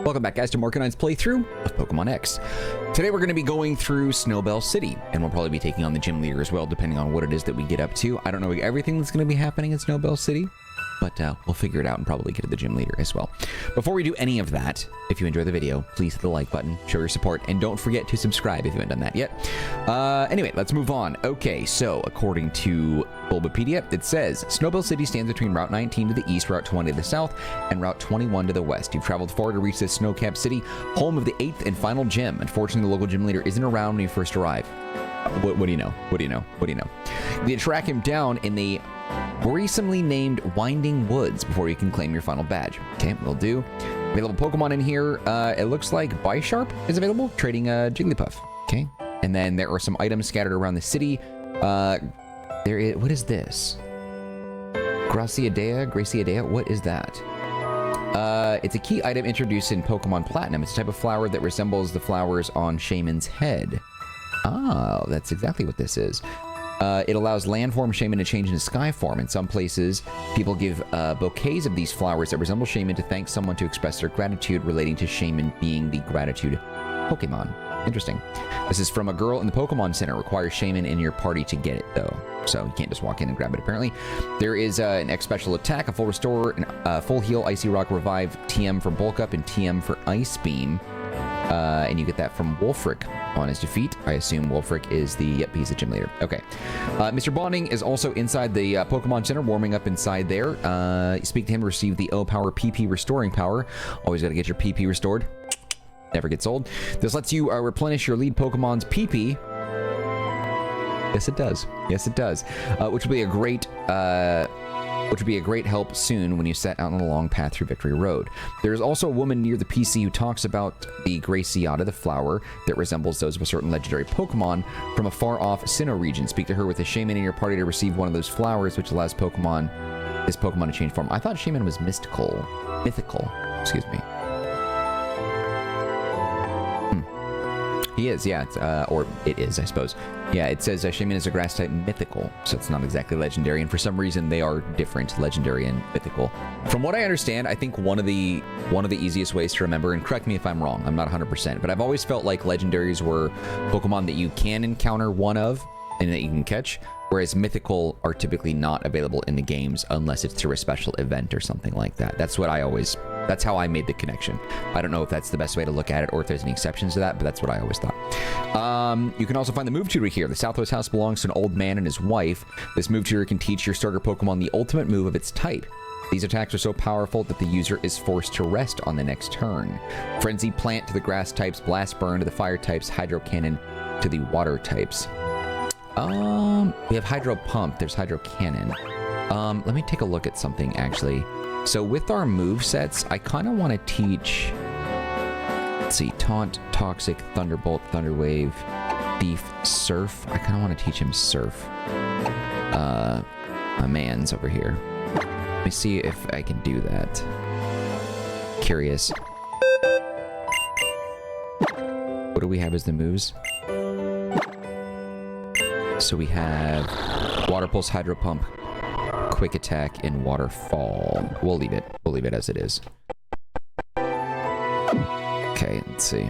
Welcome back, guys, to Marcanine's playthrough of Pokémon X. Today we're going to be going through Snowbelle City, and we'll probably be taking on the Gym Leader as well, depending on what it is that we get up to. I don't know everything that's going to be happening in Snowbelle City, but we'll figure it out and probably get to the Gym Leader as well. Before we do any of that, if you enjoy the video, please hit the like button, show your support, and don't forget to subscribe if you haven't done that yet. Anyway, let's move on. Okay, so according to Bulbapedia, it says, Snowbelle City stands between Route 19 to the east, Route 20 to the south, and Route 21 to the west. You've traveled far to reach this snow-capped city, home of the 8th and final gym. Unfortunately, the local gym leader isn't around when you first arrive. What do you know? What do you know? What do you know? You need to track him down in the worrisomely named Winding Woods before you can claim your final badge. Okay, will do. Available Pokemon in here. It looks like Bisharp is available, trading Jigglypuff. Okay, and then there are some items scattered around the city. There is, what is this? Graciadea? What is that? It's a key item introduced in Pokemon Platinum. It's a type of flower that resembles the flowers on Shaymin's head. Oh, that's exactly what this is. It allows landform Shaymin to change into sky form. In some places, people give bouquets of these flowers that resemble Shaymin to thank someone to express their gratitude relating to Shaymin being the gratitude Pokemon. Interesting. This is from a girl in the Pokemon Center. Requires Shaymin in your party to get it, though. So you can't just walk in and grab it, apparently. There is an X special attack, a full restore, a full heal, Icy Rock, Revive, TM for Bulk Up, and TM for Ice Beam. And you get that from Wulfric on his defeat. I assume Wulfric is the, yep, he's the gym leader. Okay. Mr. Bonding is also inside the Pokemon Center, warming up inside there. You speak to him to receive the O-Power PP Restoring Power. Always got to get your PP restored. Never gets old. This lets you replenish your lead Pokemon's PP. Yes, it does. Yes, it does. Which will be a great help soon when you set out on a long path through Victory Road. There's also a woman near the PC who talks about the Graciata, the flower that resembles those of a certain legendary Pokemon from a far-off Sinnoh region. Speak to her with a Shaymin in your party to receive one of those flowers, which allows this Pokemon to change form. I thought Shaymin was mythical, excuse me. He is, yeah, or it is, I suppose. Yeah, it says Shaymin is a grass-type mythical, so it's not exactly legendary, and for some reason they are different, legendary and mythical. From what I understand, I think one of the easiest ways to remember, and correct me if I'm wrong, I'm not 100%, but I've always felt like legendaries were Pokemon that you can encounter one of and that you can catch, whereas mythical are typically not available in the games unless it's through a special event or something like that. That's how I made the connection. I don't know if that's the best way to look at it or if there's any exceptions to that, but that's what I always thought. You can also find the move tutor here. The Southwest House belongs to an old man and his wife. This move tutor can teach your starter Pokemon the ultimate move of its type. These attacks are so powerful that the user is forced to rest on the next turn. Frenzy Plant to the grass types, Blast Burn to the fire types, Hydro Cannon to the water types. We have Hydro Pump, there's Hydro Cannon. Let me take a look at something, actually. So with our move sets, I kind of want to teach, let's see, Taunt, Toxic, Thunderbolt, Thunderwave, Thief, Surf. I kind of want to teach him Surf. My man's over here. Let me see if I can do that. Curious. What do we have as the moves? So we have Water Pulse, Hydro Pump, Quick Attack, and Waterfall. We'll leave it. We'll leave it as it is. Okay, let's see.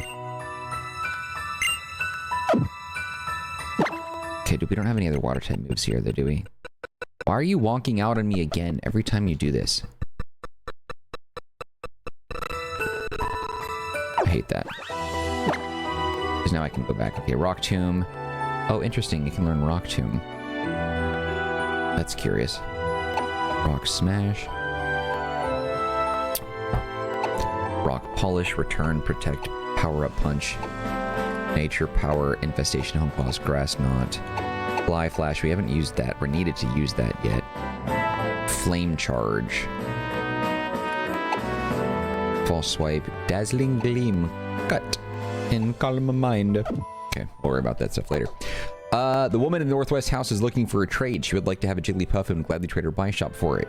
Okay, we don't have any other water type moves here, though, do we? Why are you wonking out on me again every time you do this? I hate that. Because now I can go back. Okay, Rock Tomb. Oh, interesting. You can learn Rock Tomb. That's curious. Rock Smash. Rock Polish, Return, Protect, Power Up Punch. Nature Power, Infestation, Home Pause, Grass Knot. Fly Flash. We haven't used that. We're needed to use that yet. Flame Charge. False Swipe. Dazzling Gleam. Cut. And Calm Mind. Okay, we'll worry about that stuff later. The woman in the Northwest House is looking for a trade. She would like to have a Jigglypuff and would gladly trade her Bisharp for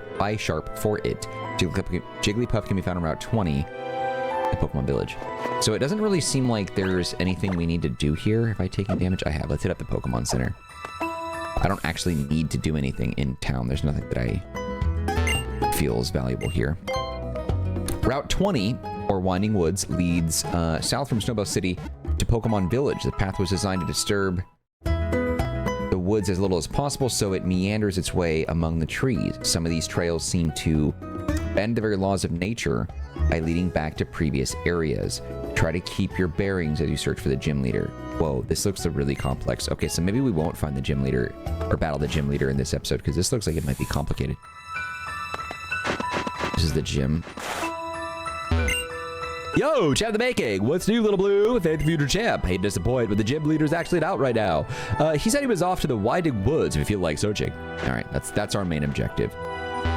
it. Jigglypuff can be found on Route 20 at Pokemon Village. So it doesn't really seem like there's anything we need to do here. Have I taken damage? I have. Let's hit up the Pokemon Center. I don't actually need to do anything in town. There's nothing that I feel is valuable here. Route 20, or Winding Woods, leads south from Snowbelle City to Pokémon Village. The path was designed to disturb the woods as little as possible, so it meanders its way among the trees. Some of these trails seem to bend the very laws of nature by leading back to previous areas. Try to keep your bearings as you search for the gym leader. Whoa, this looks really complex. Okay, so maybe we won't find the gym leader or battle the gym leader in this episode, because this looks like it might be complicated. This is the gym. Yo, Champ the Making, what's new, little blue? Thank the future champ. Hate to disappoint, but the gym leader's actually out right now. He said he was off to the Winding Woods if you feel like searching. All right, that's our main objective.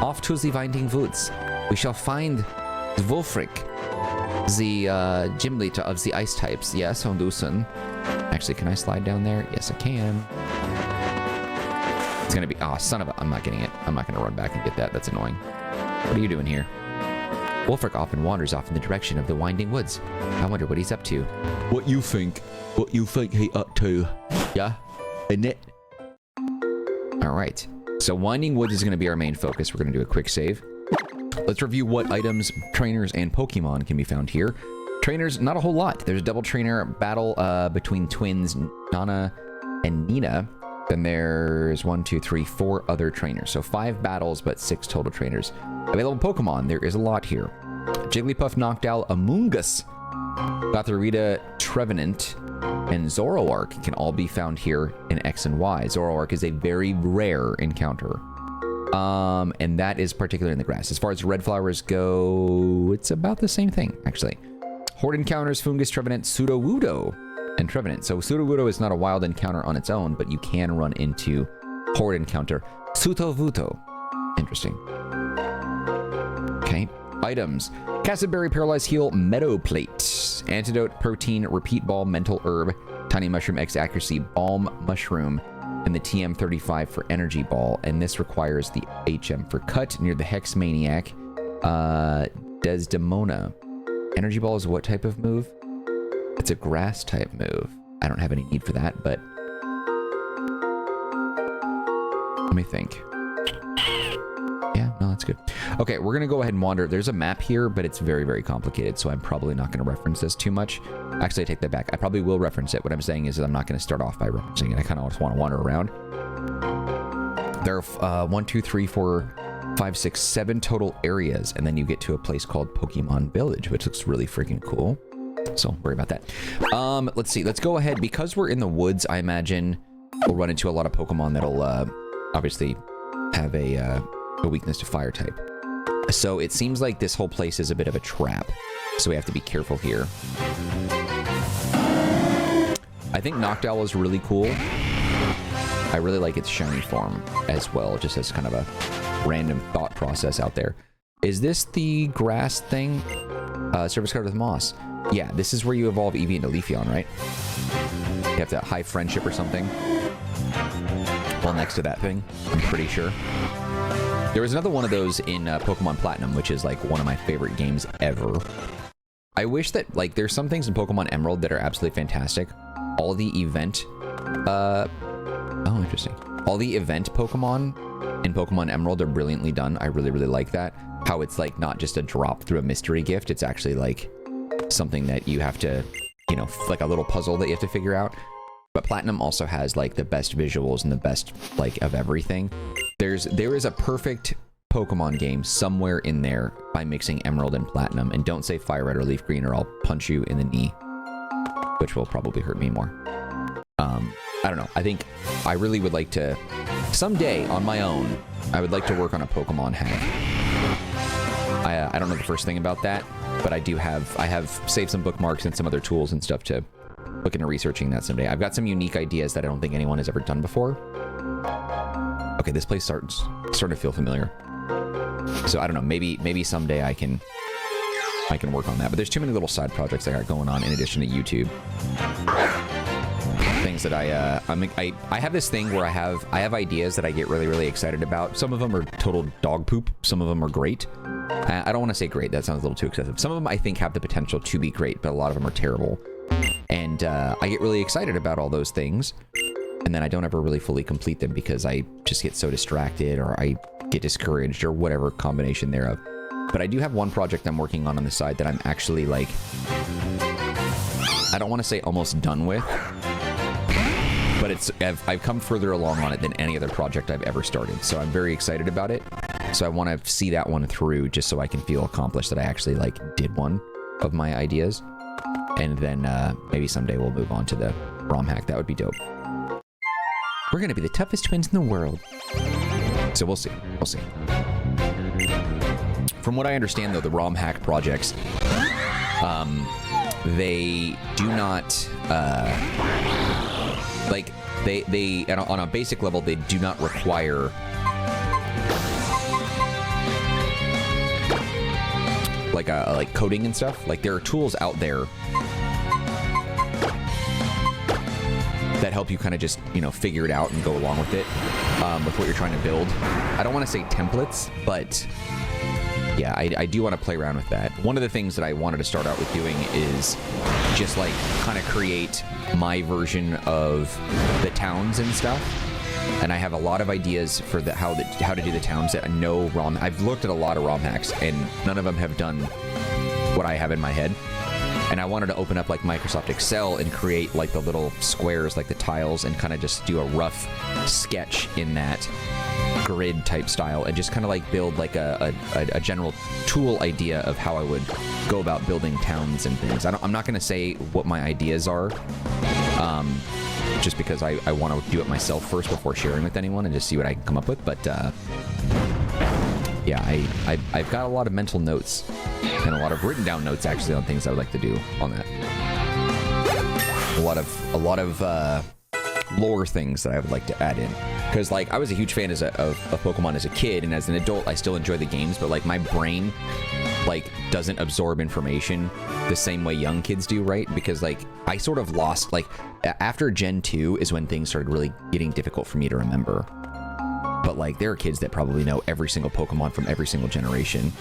Off to the Winding Woods. We shall find Wulfric, the gym leader of the ice types. Yes, Hondusan. Actually, can I slide down there? Yes, I can. It's gonna be, oh, son of a, I'm not getting it. I'm not gonna run back and get that. That's annoying. What are you doing here? Wulfric often wanders off in the direction of the Winding Woods. I wonder what he's up to. What you think he up to? Yeah? Isn't it? All right. So Winding Woods is going to be our main focus. We're going to do a quick save. Let's review what items, trainers, and Pokemon can be found here. Trainers, not a whole lot. There's a double trainer battle between twins Nana and Nina. Then there's 1, 2, 3, 4 other trainers. So 5 battles, but 6 total trainers. Available Pokemon, there is a lot here. Jigglypuff, Noctowl, Amoonguss, Gothorita, Trevenant, and Zoroark can all be found here in X and Y. Zoroark is a very rare encounter. And that is particularly in the grass. As far as red flowers go, it's about the same thing, actually. Horde encounters, Fungus, Trevenant, Sudowoodo, and Trevenant. So Sudowoodo is not a wild encounter on its own, but you can run into Horde encounter Sudowoodo. Interesting. Okay. Items. Castleberry, Paralyzed Heal, Meadow Plate, Antidote, Protein, Repeat Ball, Mental Herb, Tiny Mushroom, X Accuracy, Balm Mushroom, and the TM35 for Energy Ball. And this requires the HM for Cut near the Hex Maniac. Desdemona. Energy Ball is what type of move? It's a grass type move. I don't have any need for that, but let me think. Yeah, no, that's good. Okay, we're gonna go ahead and wander. There's a map here, but it's very, very complicated, so I'm probably not gonna reference this too much. Actually, I take that back. I probably will reference it. What I'm saying is that I'm not gonna start off by referencing it. I kind of just want to wander around. There are 1, 2, 3, 4, 5, 6, 7 total areas, and then you get to a place called Pokémon Village, which looks really freaking cool. So worry about that. Let's see. Let's go ahead. Because we're in the woods, I imagine we'll run into a lot of Pokemon that'll obviously have a weakness to fire type. So it seems like this whole place is a bit of a trap. So we have to be careful here. I think Noctowl is really cool. I really like its shiny form as well, just as kind of a random thought process out there. Is this the grass thing? Service card with moss. Yeah, this is where you evolve Eevee into Leafeon, right? You have that high friendship or something. Well, next to that thing, I'm pretty sure. There was another one of those in Pokemon Platinum, which is like one of my favorite games ever. I wish that, like, there's some things in Pokemon Emerald that are absolutely fantastic. All the event, oh, interesting. All the event Pokemon in Pokemon Emerald are brilliantly done. I really, really like that. How it's like not just a drop through a mystery gift. It's actually like something that you have to, you know, like a little puzzle that you have to figure out. But Platinum also has like the best visuals and the best like of everything. There is a perfect Pokemon game somewhere in there by mixing Emerald and Platinum. And don't say Fire Red or Leaf Green or I'll punch you in the knee, which will probably hurt me more. I don't know. I think I really would like to someday on my own. I would like to work on a Pokemon hack. I don't know the first thing about that, but I have saved some bookmarks and some other tools and stuff to look into researching that someday. I've got some unique ideas that I don't think anyone has ever done before. Okay, this place starting to feel familiar. So I don't know, maybe someday I can work on that. But there's too many little side projects I got going on in addition to YouTube. Things that I have this thing where I have ideas that I get really, really excited about. Some of them are total dog poop. Some of them are great. I don't want to say great. That sounds a little too excessive. Some of them I think have the potential to be great, but a lot of them are terrible. And I get really excited about all those things. And then I don't ever really fully complete them because I just get so distracted or I get discouraged or whatever combination thereof. But I do have one project I'm working on the side that I'm actually like, I don't want to say almost done with, but I've come further along on it than any other project I've ever started. So I'm very excited about it. So I want to see that one through just so I can feel accomplished that I actually like did one of my ideas. And then maybe someday we'll move on to the ROM hack. That would be dope. We're going to be the toughest twins in the world. So we'll see. We'll see. From what I understand, though, the ROM hack projects, they do not, like, they on a basic level, they do not require like coding and stuff. Like, there are tools out there that help you kind of just, you know, figure it out and go along with it, with what you're trying to build. I don't want to say templates, but yeah, I do want to play around with that. One of the things that I wanted to start out with doing is just like kind of create my version of the towns and stuff. And I have a lot of ideas for how to do the towns that no ROM. I've looked at a lot of ROM hacks and none of them have done what I have in my head. And I wanted to open up like Microsoft Excel and create like the little squares, like the tiles, and kind of just do a rough sketch in that grid type style and just kind of like build like a general tool idea of how I would go about building towns and things. I'm not going to say what my ideas are, just because I want to do it myself first before sharing with anyone and just see what I can come up with. But yeah, I've got a lot of mental notes and a lot of written down notes actually on things I would like to do on that. A lot of lore things that I would like to add in, because like I was a huge fan of Pokemon as a kid, and as an adult I still enjoy the games, but like my brain like doesn't absorb information the same way young kids do, right? Because like I sort of lost, like after Gen 2 is when things started really getting difficult for me to remember. But like there are kids that probably know every single Pokemon from every single generation.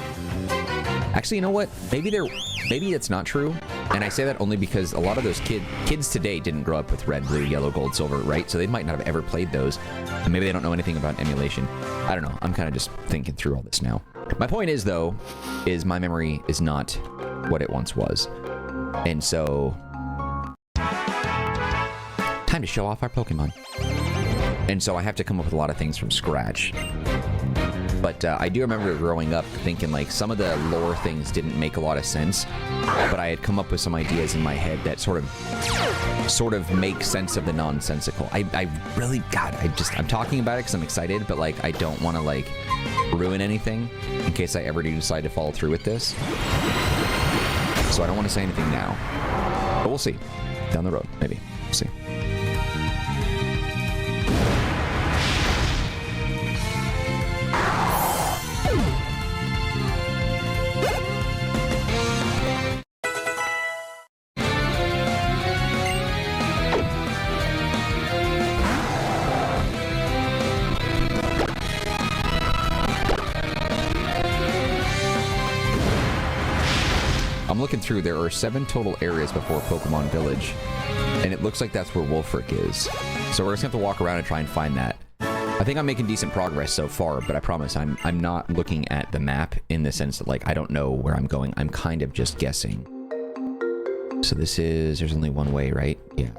Actually, you know what? Maybe that's not true. And I say that only because a lot of those kids today didn't grow up with red, blue, yellow, gold, silver, right? So they might not have ever played those. And maybe they don't know anything about emulation. I don't know. I'm kind of just thinking through all this now. My point is, though, is my memory is not what it once was. And so, time to show off our Pokemon. And so I have to come up with a lot of things from scratch. But I do remember growing up thinking like some of the lore things didn't make a lot of sense, but I had come up with some ideas in my head that sort of make sense of the nonsensical. I really, God, I'm talking about it because I'm excited, but like I don't want to like ruin anything in case I ever do decide to follow through with this. So I don't want to say anything now, but we'll see down the road, maybe. We'll see. I'm looking through, there are 7 total areas before Pokemon Village, and it looks like that's where Wulfric is. So we're just gonna have to walk around and try and find that. I think I'm making decent progress so far, but I promise I'm not looking at the map in the sense that like I don't know where I'm going. I'm kind of just guessing. So there's only one way, right? Yeah.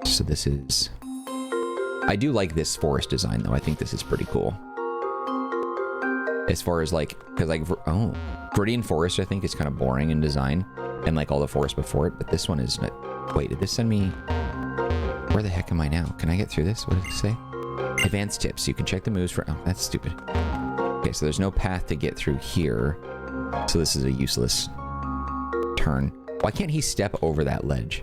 So this is, I do like this forest design though. I think this is pretty cool. As far as like, because like, oh, Viridian Forest I think is kind of boring in design, and like all the forest before it, but this one is, wait, did this send me, where the heck am I now? Can I get through this? What did it say? Advanced tips, you can check the moves for, oh, that's stupid. Okay, so there's no path to get through here, so this is a useless turn. Why can't he step over that ledge?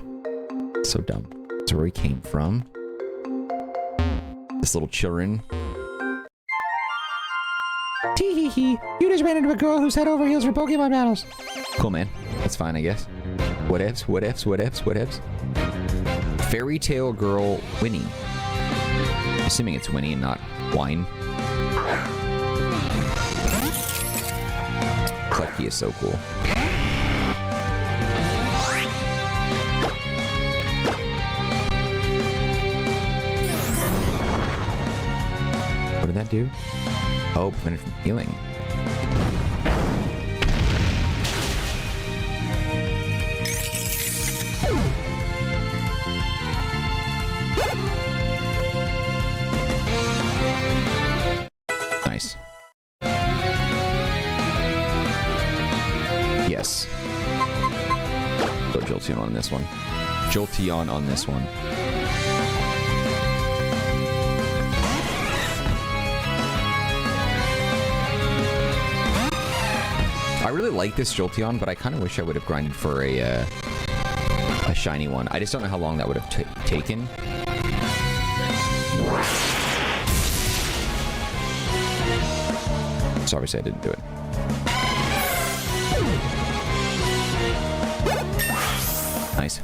So dumb. That's where he came from. This little children. Tee-hee-hee, you just ran into a girl who's head over heels for Pokemon battles. Cool, man. That's fine, I guess. What ifs, what ifs, what ifs, what ifs? Fairy Tale Girl Winnie. Assuming it's Winnie and not wine. Klefki is so cool. What did that do? Oh, prevented from healing. Go Jolteon on this one. Jolteon on this one. I really like this Jolteon, but I kind of wish I would have grinded for a shiny one. I just don't know how long that would have taken. So obviously I didn't do it. Nice.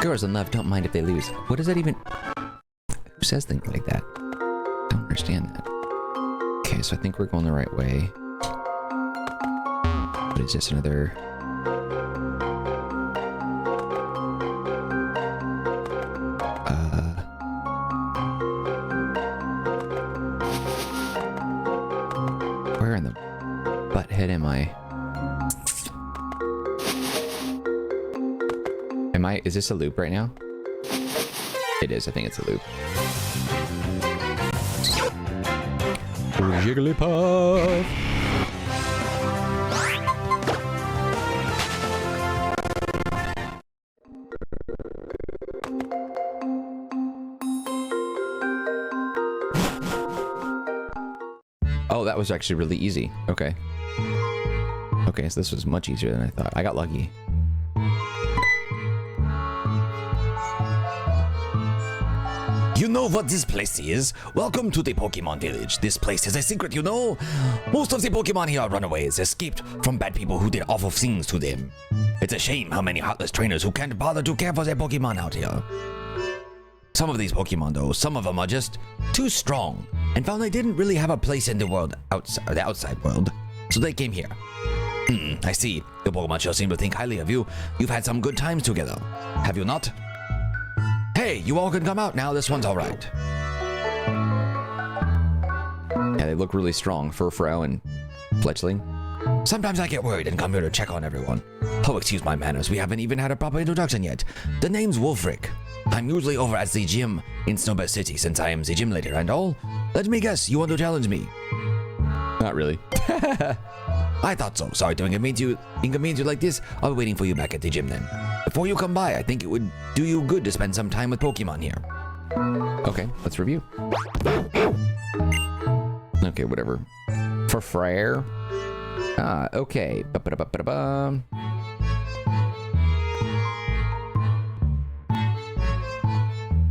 Girls in love don't mind if they lose. What does that even... Who says things like that? I don't understand that. Okay, so I think we're going the right way. What is this? Another... Where in the butthead am I? Is this a loop right now? It is. I think it's a loop. Jigglypuff. Oh, that was actually really easy. Okay. Okay, so this was much easier than I thought. I got lucky. You know what this place is? Welcome to the Pokémon Village. This place is a secret, you know? Most of the Pokémon here are runaways, escaped from bad people who did awful things to them. It's a shame how many heartless trainers who can't bother to care for their Pokémon out here. Some of these Pokémon, though, some of them are just too strong, and found they didn't really have a place in the world the outside world, so they came here. I see. The Pokémon sure seem to think highly of you. You've had some good times together, have you not? Hey, you all can come out now. This one's all right. Yeah, they look really strong. Furfrou and Fletchling. Sometimes I get worried and come here to check on everyone. Oh, excuse my manners. We haven't even had a proper introduction yet. The name's Wulfric. I'm usually over at the gym in Snowbelle City since I am the gym leader and all. Let me guess, you want to challenge me? Not really. I thought so. Sorry to inconvenience you like this. I'll be waiting for you back at the gym then. Before you come by, I think it would do you good to spend some time with Pokemon here. Okay, let's review. Okay, whatever. For Frere. Ah, okay. Ba-ba-da-ba-ba-da-ba.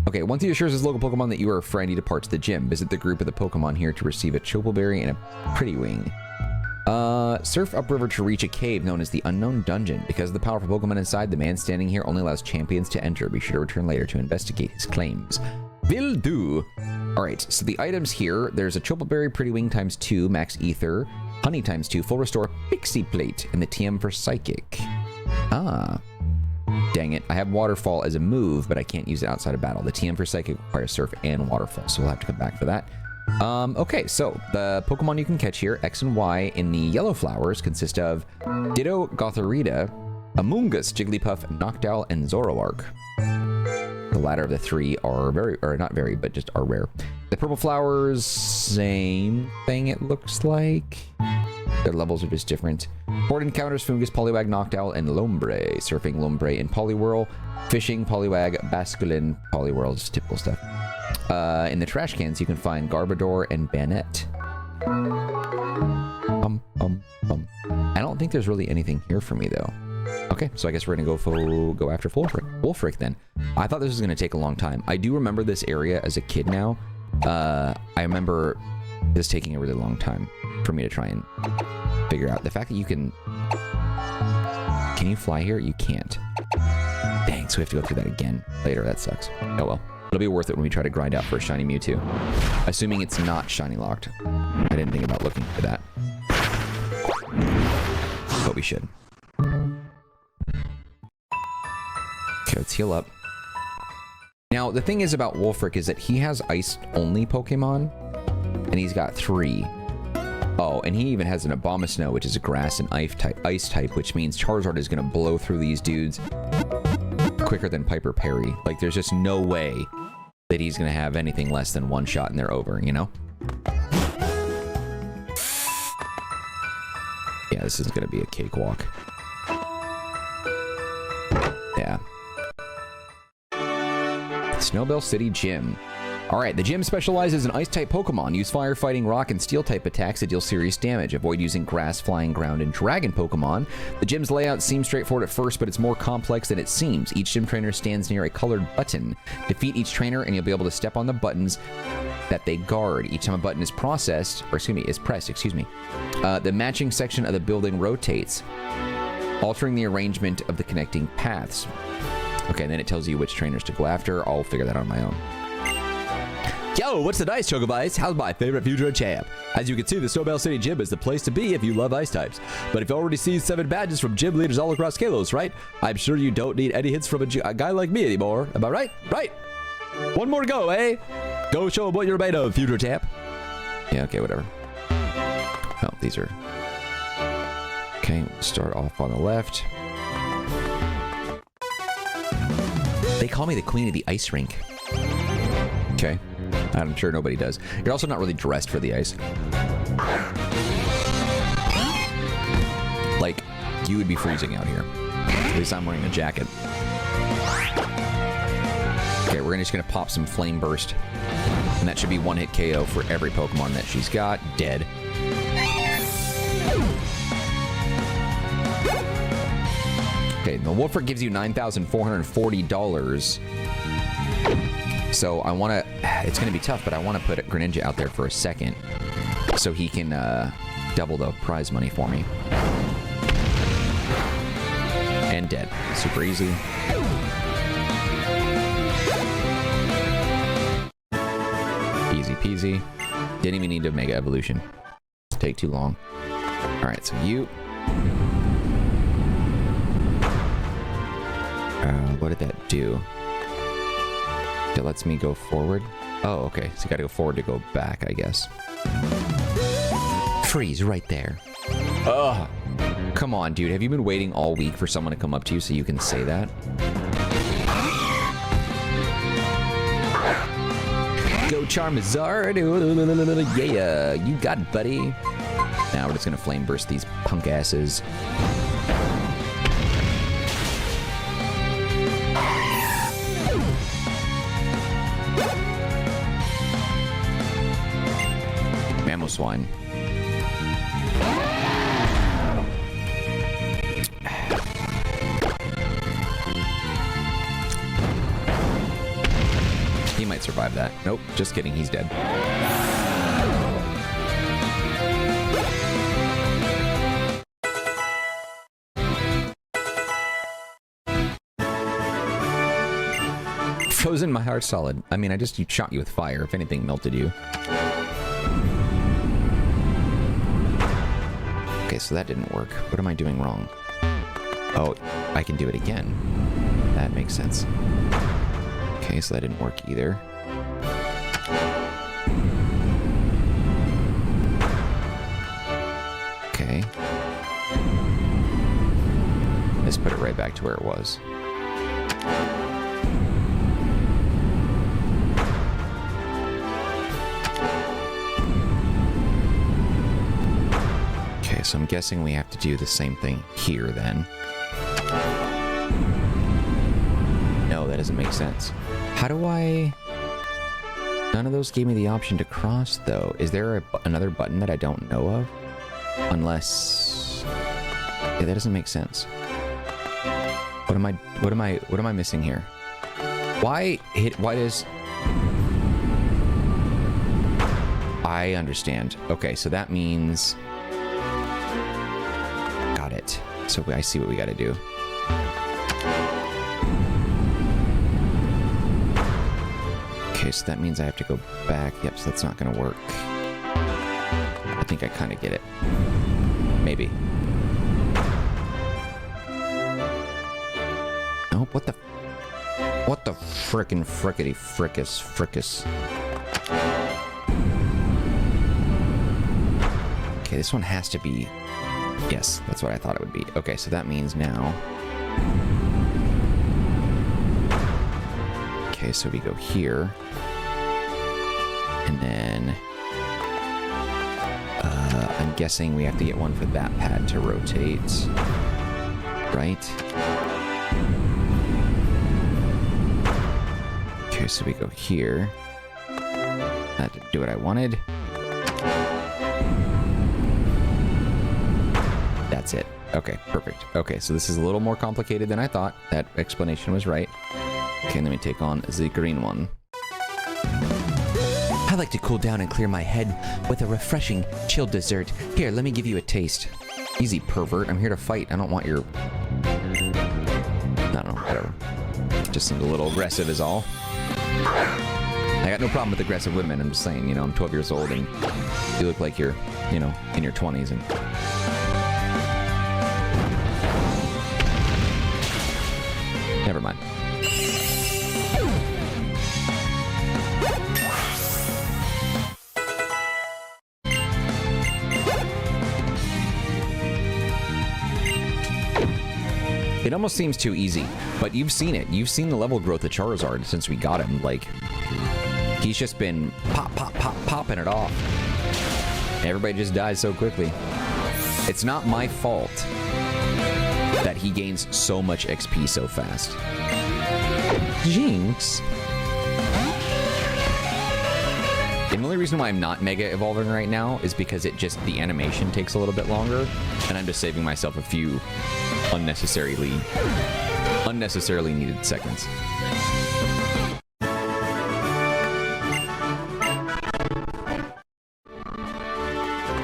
Okay, once he assures his local Pokemon that you are a friend, he departs the gym. Visit the group of the Pokemon here to receive a Chople Berry and a Pretty Wing. Surf upriver to reach a cave known as the Unknown Dungeon. Because of the powerful Pokemon inside, the man standing here only allows champions to enter. Be sure to return later to investigate his claims. Will do. Alright, so the items here, there's a Chople Berry, Pretty Wing times 2, Max Ether, Honey times 2, Full Restore, Pixie Plate, and the TM for Psychic. Ah. Dang it, I have Waterfall as a move, but I can't use it outside of battle. The TM for Psychic requires Surf and Waterfall, so we'll have to come back for that. Okay, so the Pokemon you can catch here, X and Y, in the yellow flowers consist of Ditto, Gothorita, Amoonguss, Jigglypuff, Noctowl, and Zoroark. The latter of the three are but just are rare. The purple flowers, same thing it looks like. Their levels are just different. Board encounters, Fungus, Poliwag, Noctowl, and Lombre. Surfing, Lombre, and Poliwhirl. Fishing, Poliwag, Basculin, Poliwhirl, just typical stuff. In the trash cans, you can find Garbodor and Banette. I don't think there's really anything here for me, though. Okay, so I guess we're gonna go after Wulfric then. I thought this was gonna take a long time. I do remember this area as a kid now. I remember this taking a really long time for me to try and figure out. The fact that you can you fly here? You can't. Dang, so we have to go through that again later. That sucks. Oh well. It'll be worth it when we try to grind out for a shiny Mewtwo. Assuming it's not shiny locked. I didn't think about looking for that. But we should. Okay, let's heal up. Now, the thing is about Wulfric is that he has ice-only Pokemon. And he's got 3. Oh, and he even has an Abomasnow, which is a grass and ice type, which means Charizard is going to blow through these dudes quicker than Piper Perry. Like, there's just no way that he's going to have anything less than one shot and they're over, you know? Yeah, this is going to be a cakewalk. Yeah. Snowbelle City Gym. Alright, the gym specializes in Ice-type Pokemon. Use Fire, Fighting, Rock, and Steel-type attacks to deal serious damage. Avoid using Grass, Flying, Ground, and Dragon Pokemon. The gym's layout seems straightforward at first, but it's more complex than it seems. Each gym trainer stands near a colored button. Defeat each trainer, and you'll be able to step on the buttons that they guard. Each time a button is pressed, the matching section of the building rotates, altering the arrangement of the connecting paths. Okay, and then it tells you which trainers to go after. I'll figure that out on my own. Yo, what's the dice, Chocobites? How's my favorite future champ? As you can see, the Snowbelle City Gym is the place to be if you love ice types. But if you already see 7 badges from gym leaders all across Kalos, right? I'm sure you don't need any hits from a guy like me anymore. Am I right? Right? One more to go, eh? Go show them what you're made of, future champ. Yeah, okay, whatever. Oh, these are... Okay, we'll start off on the left. They call me the queen of the ice rink. Okay. I'm sure nobody does. You're also not really dressed for the ice. Like, you would be freezing out here. At least I'm wearing a jacket. Okay, we're just gonna pop some Flame Burst. And that should be one-hit KO for every Pokemon that she's got. Dead. Okay, the Wulfric gives you $9,440. So I want to... It's going to be tough, but I want to put Greninja out there for a second. So he can double the prize money for me. And dead. Super easy. Easy peasy. Didn't even need to Mega Evolution. Take too long. Alright, so you... what did that do? It lets me go forward. Oh, okay. So you gotta go forward to go back, I guess. Freeze right there. Ugh. Come on, dude. Have you been waiting all week for someone to come up to you so you can say that? Go Charmazard. Yeah, you got it, buddy. Now we're just gonna Flame Burst these punk asses. Swine. He might survive that. Nope, just kidding, he's dead. Frozen, my heart's solid. I mean, I just shot you with fire. If anything, melted you. Okay, so that didn't work. What am I doing wrong? Oh, I can do it again. That makes sense. Okay, so that didn't work either. Okay. Let's put it right back to where it was. So I'm guessing we have to do the same thing here then. No, that doesn't make sense. How do I... None of those gave me the option to cross, though. Is there another button that I don't know of? Unless... Yeah, that doesn't make sense. What am I missing here? Why does... I understand. Okay, so that means... It. So I see what we got to do. Okay, so that means I have to go back. Yep, so that's not going to work. I think I kind of get it. Maybe. Oh, what the frickin' frickety frickus. Okay, this one has to be... Yes, that's what I thought it would be. Okay, so that means now... Okay, so we go here. And then... I I'm guessing we have to get one for that pad to rotate. Right? Okay, so we go here. That didn't do what I wanted. That's it. Okay, perfect. Okay, so this is a little more complicated than I thought. That explanation was right. Okay, let me take on the green one. I like to cool down and clear my head with a refreshing, chilled dessert. Here, let me give you a taste. Easy, pervert. I'm here to fight. I don't want your... I don't know, whatever. Just seemed a little aggressive is all. I got no problem with aggressive women. I'm just saying, you know, I'm 12 years old and you look like you're, you know, in your 20s and... Never mind. It almost seems too easy, but you've seen it. You've seen the level growth of Charizard since we got him. Like, he's just been popping it off. Everybody just dies so quickly. It's not my fault that he gains so much XP so fast. Jinx. And the only reason why I'm not Mega Evolving right now is because the animation takes a little bit longer, and I'm just saving myself a few unnecessarily needed seconds.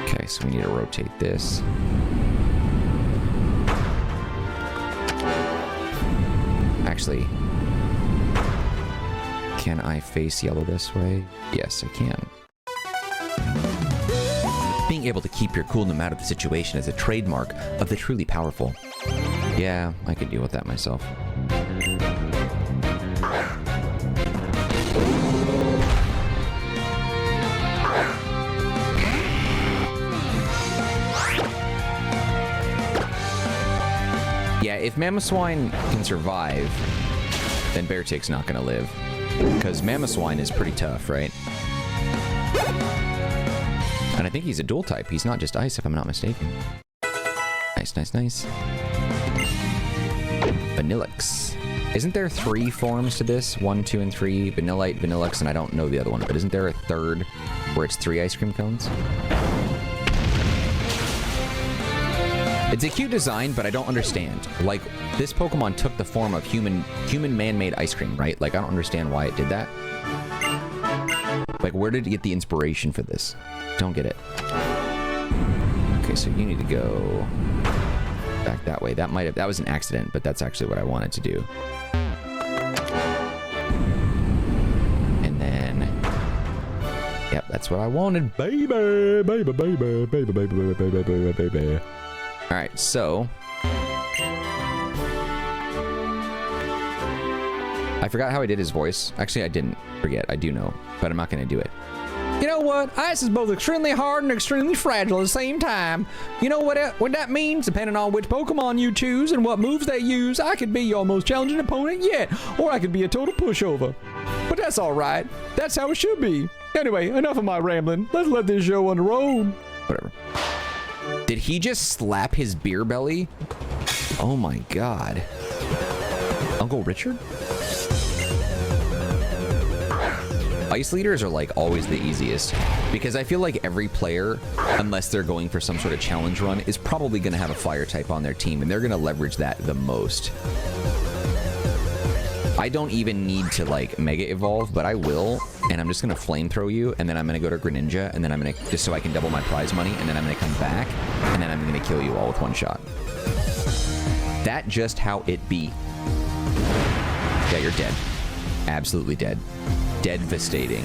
Okay, so we need to rotate this. Actually, can I face yellow this way? Yes, I can. Being able to keep your cool no matter the situation is a trademark of the truly powerful. Yeah, I could deal with that myself. Yeah, if Mamoswine can survive, then Beartick's not gonna live. Because Mamoswine is pretty tough, right? And I think he's a dual type. He's not just ice, if I'm not mistaken. Nice, nice, nice. Vanillix. Isn't there 3 forms to this? 1, 2, and 3. Vanillite, Vanillix, and I don't know the other one. But isn't there a third where it's 3 ice cream cones? It's a cute design, but I don't understand. Like, this Pokemon took the form of human man-made ice cream, right? Like, I don't understand why it did that. Like, where did it get the inspiration for this? Don't get it. Okay, so you need to go back that way. That was an accident, but that's actually what I wanted to do. And then, yep, that's what I wanted, baby, baby, baby, baby, baby, baby, baby, baby, baby. All right, so I forgot how I did his voice. Actually, I didn't forget. I do know, but I'm not going to do it. You know what? Ice is both extremely hard and extremely fragile at the same time. You know what that means? Depending on which Pokemon you choose and what moves they use, I could be your most challenging opponent yet, or I could be a total pushover. But that's all right. That's how it should be. Anyway, enough of my rambling. Let's let this show on the road. Whatever. Did he just slap his beer belly? Oh my god. Uncle Richard? Ice leaders are like always the easiest because I feel like every player, unless they're going for some sort of challenge run, is probably going to have a fire type on their team and they're going to leverage that the most. I don't even need to like mega evolve, but I will, and I'm just going to flamethrow you, and then I'm going to go to Greninja, and then I'm going to, just so I can double my prize money, and then I'm going to come back, and then I'm going to kill you all with one shot. That just how it be. Yeah, you're dead. Absolutely dead. Devastating.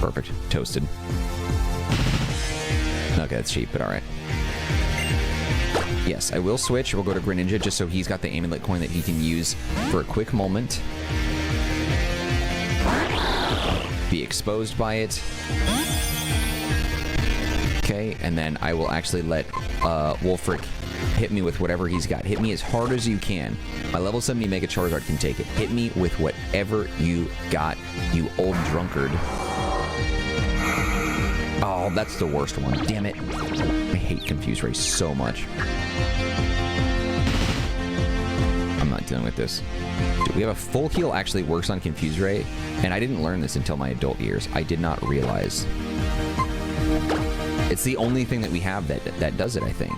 Perfect. Toasted. Okay, that's cheap, but alright. Yes, I will switch. We'll go to Greninja just so he's got the amulet coin that he can use for a quick moment. Be exposed by it. Okay, and then I will actually let Wulfric hit me with whatever he's got. Hit me as hard as you can. My level 70 Mega Charizard can take it. Hit me with whatever you got, you old drunkard. Oh, that's the worst one. Damn it. I hate Confuse Ray so much. I'm not dealing with this. Dude, we have a full heal actually works on Confuse Ray, and I didn't learn this until my adult years. I did not realize. It's the only thing that we have that does it, I think.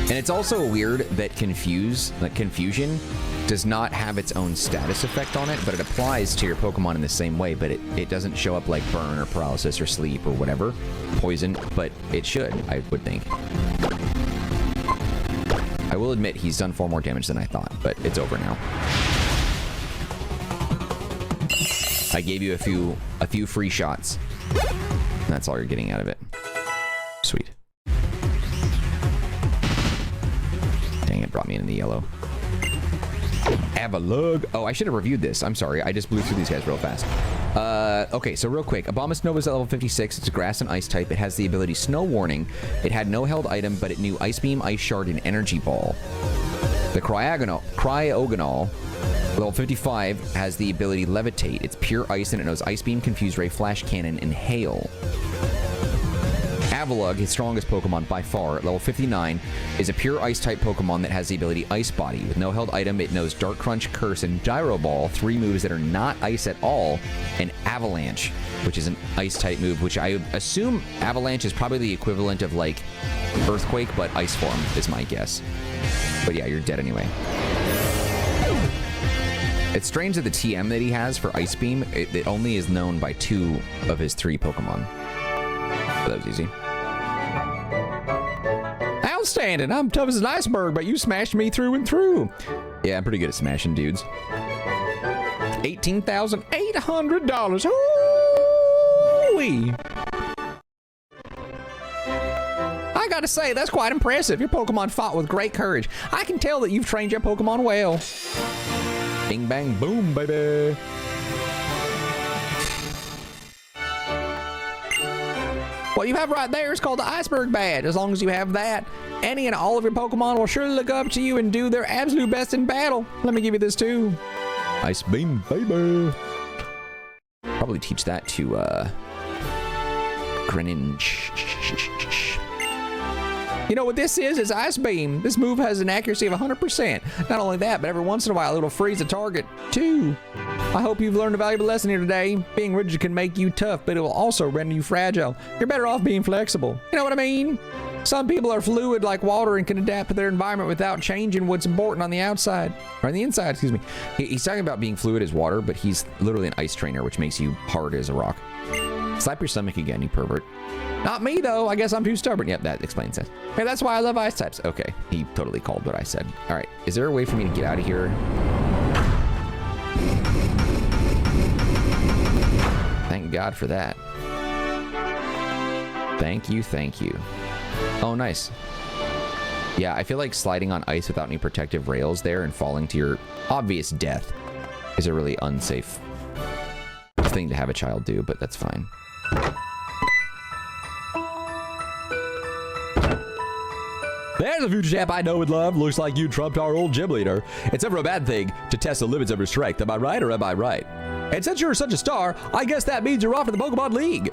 And it's also weird that Confusion does not have its own status effect on it, but it applies to your Pokemon in the same way, but it doesn't show up like Burn or Paralysis or Sleep or whatever. Poison, but it should, I would think. I will admit he's done far more damage than I thought, but it's over now. I gave you a few free shots. And that's all you're getting out of it. Sweet. Dang, it brought me into the yellow. Avalug. Oh, I should have reviewed this. I'm sorry. I just blew through these guys real fast. Okay, so real quick. Abomasnova's at level 56. It's a grass and ice type. It has the ability Snow Warning. It had no held item, but it knew Ice Beam, Ice Shard, and Energy Ball. The Cryogonal, level 55, has the ability Levitate. It's pure ice, and it knows Ice Beam, Confuse Ray, Flash Cannon, and Hail. Avalug, his strongest Pokemon by far, at level 59, is a pure Ice-type Pokemon that has the ability Ice Body. With no held item, it knows Dark Crunch, Curse, and Gyro Ball, 3 moves that are not Ice at all, and Avalanche, which is an Ice-type move, which I assume Avalanche is probably the equivalent of, like, Earthquake, but Ice form is my guess. But yeah, you're dead anyway. It's strange that the TM that he has for Ice Beam, it only is known by 2 of his 3 Pokemon. So that was easy. Outstanding. I'm tough as an iceberg, but you smashed me through and through. Yeah, I'm pretty good at smashing dudes. $18,800. Ooh-wee. I gotta say, that's quite impressive. Your Pokemon fought with great courage. I can tell that you've trained your Pokemon well. Bing, bang, boom, baby. What you have right there is called the Iceberg Badge. As long as you have that, any and all of your Pokemon will surely look up to you and do their absolute best in battle. Let me give you this too. Ice Beam, baby. Probably teach that to, Greninja. You know what this is? It's Ice Beam. This move has an accuracy of 100%. Not only that, but every once in a while it'll freeze a target too. I hope you've learned a valuable lesson here today. Being rigid can make you tough, but it will also render you fragile. You're better off being flexible. You know what I mean? Some people are fluid like water and can adapt to their environment without changing what's important on the outside. Or on the inside, excuse me. He's talking about being fluid as water, but he's literally an ice trainer, which makes you hard as a rock. Slap your stomach again, you pervert. Not me, though. I guess I'm too stubborn. Yep, that explains it. Hey, that's why I love ice types. Okay, he totally called what I said. All right, is there a way for me to get out of here? Thank God for that. Thank you, thank you. Oh, nice. Yeah, I feel like sliding on ice without any protective rails there and falling to your obvious death is a really unsafe thing to have a child do, but that's fine. There's a future champ I know and love. Looks like you trumped our old gym leader. It's never a bad thing to test the limits of your strength. Am I right or am I right? And since you're such a star, I guess that means you're off to the Pokemon League.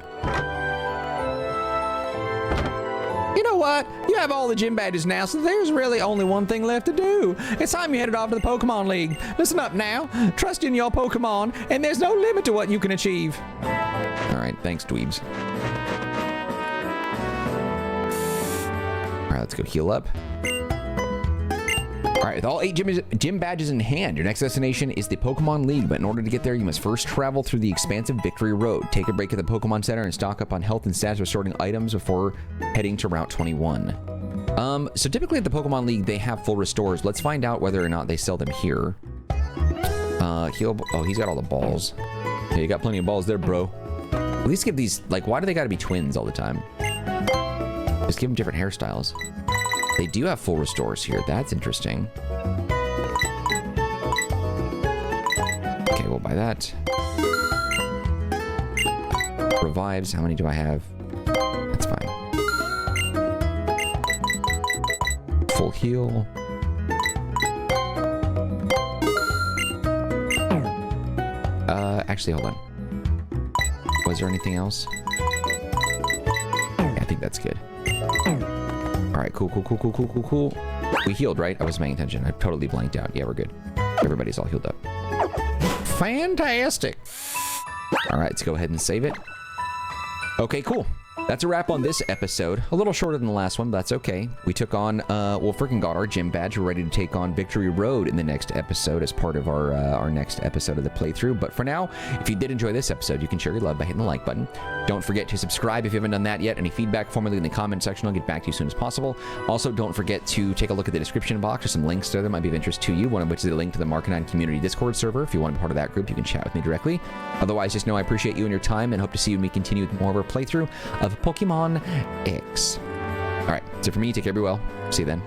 You know what? You have all the gym badges now, so there's really only one thing left to do. It's time you headed off to the Pokemon League. Listen up now. Trust in your Pokemon, and there's no limit to what you can achieve. All right, thanks, dweebs. All right, let's go heal up. All right, with all 8 gym badges in hand, your next destination is the Pokemon League, but in order to get there, you must first travel through the expansive Victory Road. Take a break at the Pokemon Center and stock up on health and stats restoring items before heading to Route 21. So typically at the Pokemon League, they have full restores. Let's find out whether or not they sell them here. Heal, oh, he's got all the balls. Yeah, you got plenty of balls there, bro. At least give these, like, why do they gotta be twins all the time? Just give them different hairstyles. They do have full restores here. That's interesting. Okay, we'll buy that. Revives. How many do I have? That's fine. Full heal. Actually, hold on. Was there anything else? Yeah, I think that's good. All right, cool. We healed, right? I wasn't paying attention. I totally blanked out. Yeah, we're good. Everybody's all healed up. Fantastic. All right, let's go ahead and save it. Okay, cool. That's a wrap on this episode. A little shorter than the last one, but that's okay. We took on, Wulfric and got our gym badge. We're ready to take on Victory Road in the next episode as part of our next episode of the playthrough. But for now, if you did enjoy this episode, you can share your love by hitting the like button. Don't forget to subscribe if you haven't done that yet. Any feedback, formally in the comment section. I'll get back to you as soon as possible. Also, don't forget to take a look at the description box. There's some links there that might be of interest to you, one of which is a link to the Marcanine community Discord server. If you want to be part of that group, you can chat with me directly. Otherwise, just know I appreciate you and your time and hope to see you and me continue with more of our playthrough of Pokémon X. All right, that's it for me. Take care, be well. See you then.